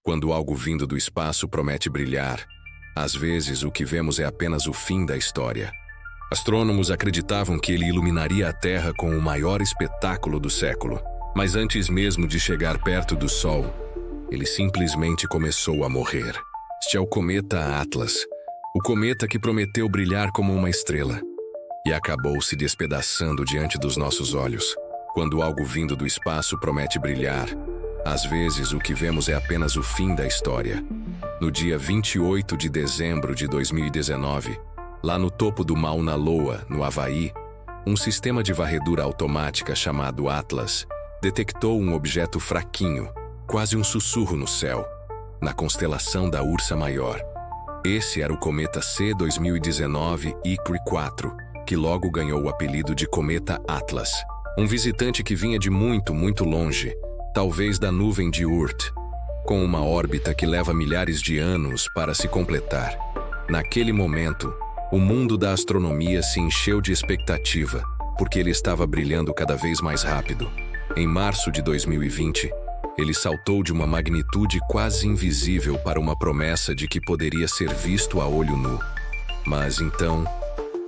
Quando algo vindo do espaço promete brilhar, às vezes o que vemos é apenas o fim da história. Astrônomos acreditavam que ele iluminaria a Terra com o maior espetáculo do século. Mas antes mesmo de chegar perto do Sol, ele simplesmente começou a morrer. Este é o cometa Atlas, o cometa que prometeu brilhar como uma estrela, e acabou se despedaçando diante dos nossos olhos. Quando algo vindo do espaço promete brilhar, às vezes o que vemos é apenas o fim da história. No dia 28 de dezembro de 2019, lá no topo do Mauna Loa, no Havaí, um sistema de varredura automática chamado Atlas detectou um objeto fraquinho, quase um sussurro no céu, na constelação da Ursa Maior. Esse era o cometa C-2019 ICRI-4, que logo ganhou o apelido de Cometa Atlas. Um visitante que vinha de muito, muito longe, talvez da nuvem de Oort, com uma órbita que leva milhares de anos para se completar. Naquele momento, o mundo da astronomia se encheu de expectativa, porque ele estava brilhando cada vez mais rápido. Em março de 2020, ele saltou de uma magnitude quase invisível para uma promessa de que poderia ser visto a olho nu. Mas então,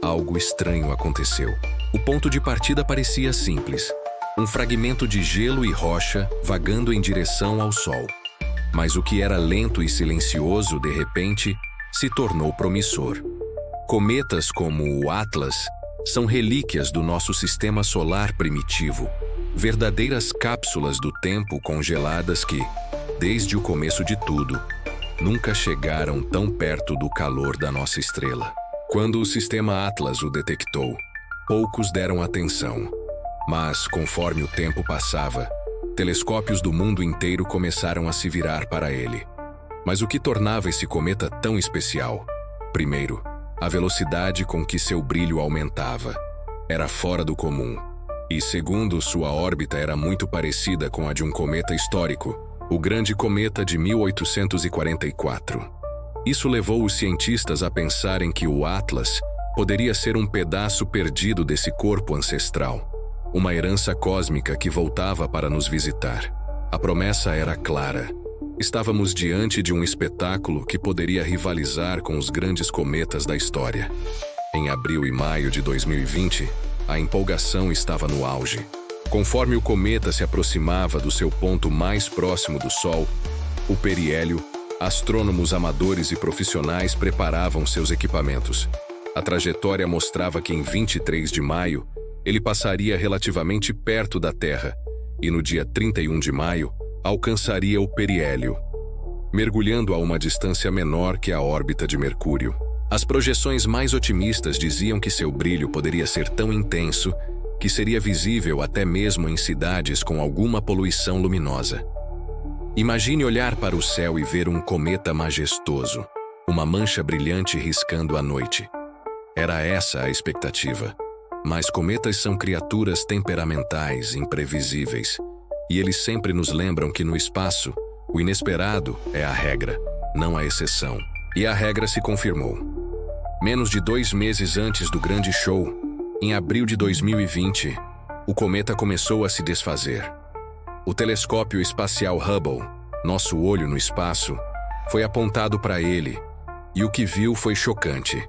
algo estranho aconteceu. O ponto de partida parecia simples: um fragmento de gelo e rocha vagando em direção ao Sol. Mas o que era lento e silencioso, de repente, se tornou promissor. Cometas como o Atlas são relíquias do nosso sistema solar primitivo, verdadeiras cápsulas do tempo congeladas que, desde o começo de tudo, nunca chegaram tão perto do calor da nossa estrela. Quando o sistema Atlas o detectou, poucos deram atenção. Mas, conforme o tempo passava, telescópios do mundo inteiro começaram a se virar para ele. Mas o que tornava esse cometa tão especial? Primeiro, a velocidade com que seu brilho aumentava. Era fora do comum. E segundo, sua órbita era muito parecida com a de um cometa histórico, o Grande Cometa de 1844. Isso levou os cientistas a pensarem que o Atlas poderia ser um pedaço perdido desse corpo ancestral, uma herança cósmica que voltava para nos visitar. A promessa era clara. Estávamos diante de um espetáculo que poderia rivalizar com os grandes cometas da história. Em abril e maio de 2020, a empolgação estava no auge. Conforme o cometa se aproximava do seu ponto mais próximo do Sol, o periélio, astrônomos amadores e profissionais preparavam seus equipamentos. A trajetória mostrava que em 23 de maio, ele passaria relativamente perto da Terra e no dia 31 de maio, alcançaria o periélio, mergulhando a uma distância menor que a órbita de Mercúrio. As projeções mais otimistas diziam que seu brilho poderia ser tão intenso que seria visível até mesmo em cidades com alguma poluição luminosa. Imagine olhar para o céu e ver um cometa majestoso, uma mancha brilhante riscando a noite. Era essa a expectativa. Mas cometas são criaturas temperamentais, imprevisíveis, e eles sempre nos lembram que no espaço, o inesperado é a regra, não a exceção. E a regra se confirmou. Menos de 2 meses antes do grande show, em abril de 2020, o cometa começou a se desfazer. O telescópio espacial Hubble, nosso olho no espaço, foi apontado para ele, e o que viu foi chocante.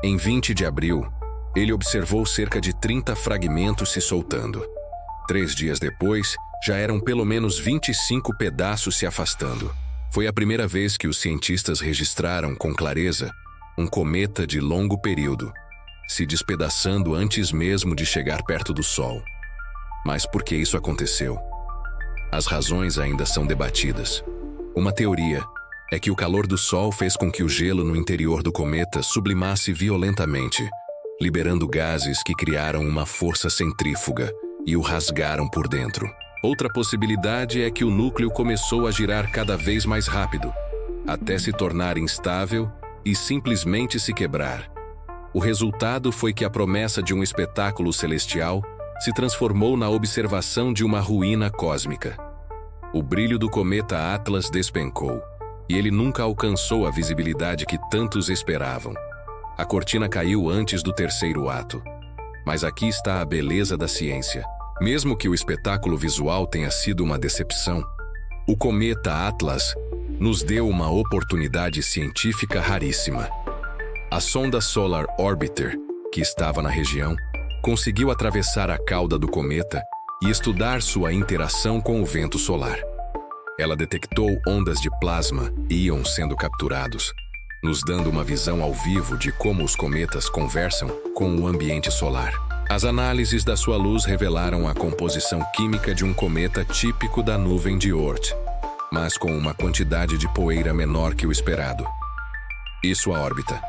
Em 20 de abril, ele observou cerca de 30 fragmentos se soltando. 3 dias depois, já eram pelo menos 25 pedaços se afastando. Foi a primeira vez que os cientistas registraram com clareza um cometa de longo período, se despedaçando antes mesmo de chegar perto do Sol. Mas por que isso aconteceu? As razões ainda são debatidas. Uma teoria é que o calor do Sol fez com que o gelo no interior do cometa sublimasse violentamente, liberando gases que criaram uma força centrífuga e o rasgaram por dentro. Outra possibilidade é que o núcleo começou a girar cada vez mais rápido, até se tornar instável e simplesmente se quebrar. O resultado foi que a promessa de um espetáculo celestial se transformou na observação de uma ruína cósmica. O brilho do cometa Atlas despencou, e ele nunca alcançou a visibilidade que tantos esperavam. A cortina caiu antes do terceiro ato. Mas aqui está a beleza da ciência. Mesmo que o espetáculo visual tenha sido uma decepção, o cometa Atlas nos deu uma oportunidade científica raríssima. A sonda Solar Orbiter, que estava na região, conseguiu atravessar a cauda do cometa e estudar sua interação com o vento solar. Ela detectou ondas de plasma e íons sendo capturados, nos dando uma visão ao vivo de como os cometas conversam com o ambiente solar. As análises da sua luz revelaram a composição química de um cometa típico da nuvem de Oort, mas com uma quantidade de poeira menor que o esperado. E sua órbita?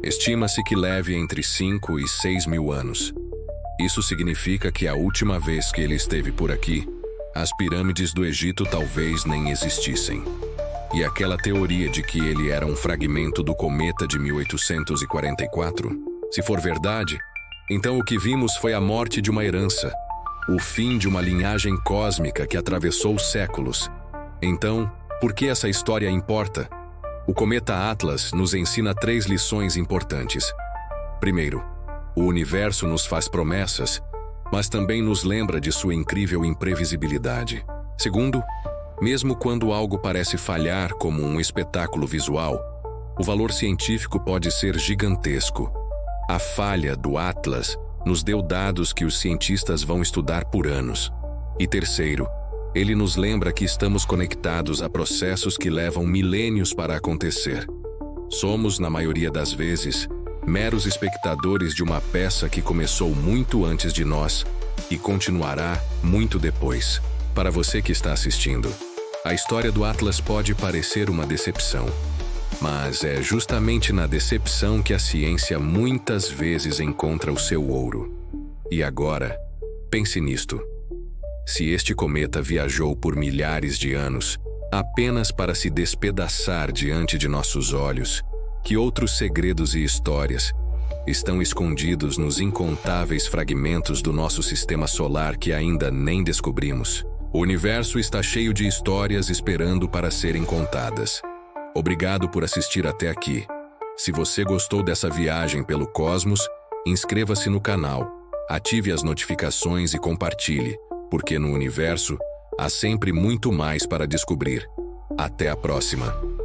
Estima-se que leve entre 5 e 6 mil anos. Isso significa que a última vez que ele esteve por aqui, as pirâmides do Egito talvez nem existissem. E aquela teoria de que ele era um fragmento do cometa de 1844, se for verdade, então o que vimos foi a morte de uma herança, o fim de uma linhagem cósmica que atravessou séculos. Então, por que essa história importa? O cometa Atlas nos ensina 3 lições importantes. Primeiro, o universo nos faz promessas, mas também nos lembra de sua incrível imprevisibilidade. Segundo, mesmo quando algo parece falhar como um espetáculo visual, o valor científico pode ser gigantesco. A falha do Atlas nos deu dados que os cientistas vão estudar por anos. E terceiro, ele nos lembra que estamos conectados a processos que levam milênios para acontecer. Somos, na maioria das vezes, meros espectadores de uma peça que começou muito antes de nós e continuará muito depois. Para você que está assistindo, a história do Atlas pode parecer uma decepção, mas é justamente na decepção que a ciência muitas vezes encontra o seu ouro. E agora, pense nisto. Se este cometa viajou por milhares de anos, apenas para se despedaçar diante de nossos olhos, que outros segredos e histórias estão escondidos nos incontáveis fragmentos do nosso sistema solar que ainda nem descobrimos? O universo está cheio de histórias esperando para serem contadas. Obrigado por assistir até aqui. Se você gostou dessa viagem pelo cosmos, inscreva-se no canal, ative as notificações e compartilhe, porque no universo há sempre muito mais para descobrir. Até a próxima!